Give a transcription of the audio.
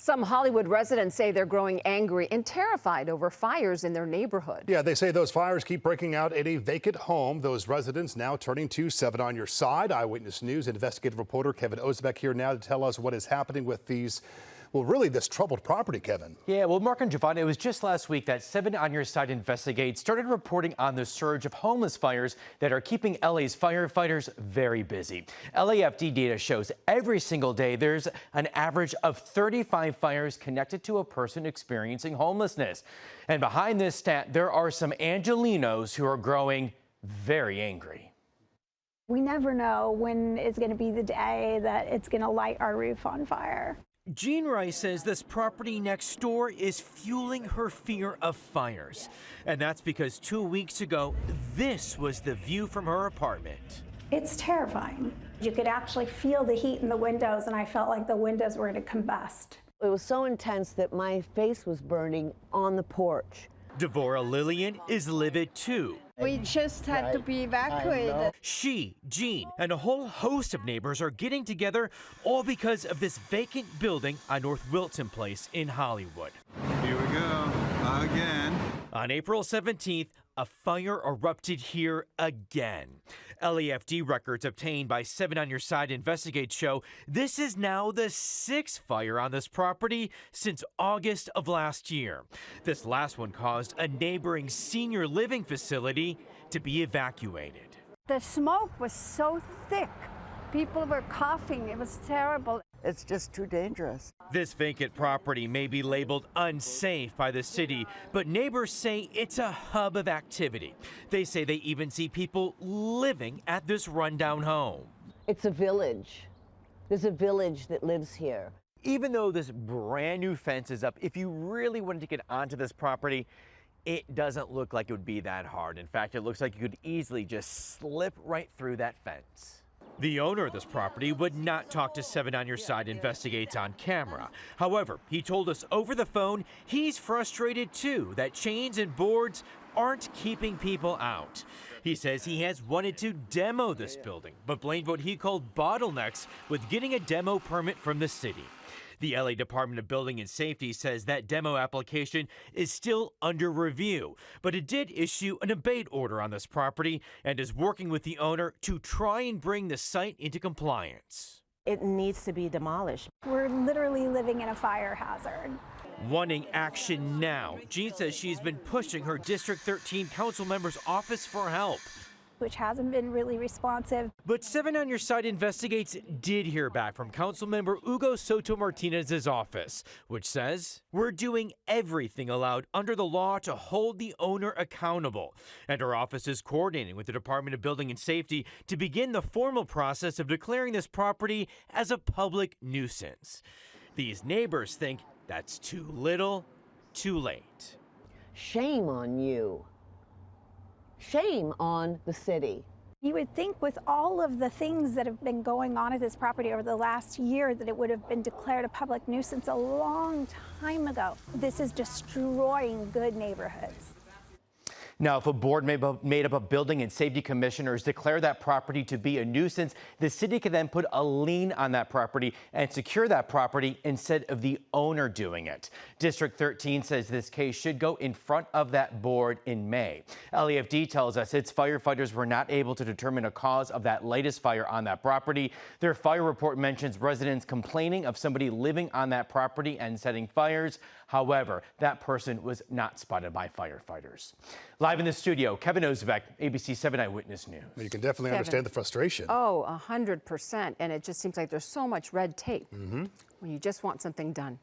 Some Hollywood residents say they're growing angry and terrified over fires in their neighborhood. Yeah, they say those fires keep breaking out at a vacant home. Those residents now turning to 7 on Your Side. Eyewitness News investigative reporter Kevin Ozbek here now to tell us what is happening with these, well, really this troubled property, Kevin. Yeah, well, Mark and Javon, it was just last week that 7 on Your Side Investigate started reporting on the surge of homeless fires that are keeping LA's firefighters very busy. LAFD data shows every single day there's an average of 35 fires connected to a person experiencing homelessness. And behind this stat, there are some Angelenos who are growing very angry. We never know when is going to be the day that it's going to light our roof on fire. Jean Rice says this property next door is fueling her fear of fires. And that's because 2 weeks ago, this was the view from her apartment. It's terrifying. You could actually feel the heat in the windows, and I felt like the windows were going to combust. It was so intense that my face was burning on the porch. Devora Lillian is livid too. We just had to be evacuated. She, Jean, and a whole host of neighbors are getting together, all because of this vacant building on North Wilton Place in Hollywood. Here we go, again. On April 17th, a fire erupted here again. LAFD records obtained by 7 on Your Side Investigate show this is now the 6th fire on this property since August of last year. This last one caused a neighboring senior living facility to be evacuated. The smoke was so thick. People were coughing. It was terrible. It's just too dangerous. This vacant property may be labeled unsafe by the city, but neighbors say it's a hub of activity. They say they even see people living at this rundown home. It's a village. There's a village that lives here. Even though this brand new fence is up, if you really wanted to get onto this property, it doesn't look like it would be that hard. In fact, it looks like you could easily just slip right through that fence. The owner of this property would not talk to 7 on Your Side Investigates on camera. However, he told us over the phone he's frustrated too that chains and boards aren't keeping people out. He says he has wanted to demo this building, but blamed what he called bottlenecks with getting a demo permit from the city. The LA Department of Building and Safety says that demo application is still under review, but it did issue an abate order on this property and is working with the owner to try and bring the site into compliance. It needs to be demolished. We're literally living in a fire hazard. Wanting action now, Jean says she's been pushing her District 13 council member's office for help, Which hasn't been really responsive. But 7 on Your Side Investigates did hear back from Councilmember Hugo Soto Martinez's office, which says, "We're doing everything allowed under the law to hold the owner accountable." And her office is coordinating with the Department of Building and Safety to begin the formal process of declaring this property as a public nuisance. These neighbors think that's too little, too late. Shame on you. Shame on the city. You would think with all of the things that have been going on at this property over the last year that it would have been declared a public nuisance a long time ago. This is destroying good neighborhoods. Now, if a board made up of building and safety commissioners declare that property to be a nuisance, the city can then put a lien on that property and secure that property instead of the owner doing it. District 13 says this case should go in front of that board in May. LAFD tells us its firefighters were not able to determine a cause of that latest fire on that property. Their fire report mentions residents complaining of somebody living on that property and setting fires. However, that person was not spotted by firefighters. Live in the studio, Kevin Ozbek, ABC 7 Eyewitness News. You can definitely understand the frustration. Oh, 100%. And it just seems like there's so much red tape when you just want something done.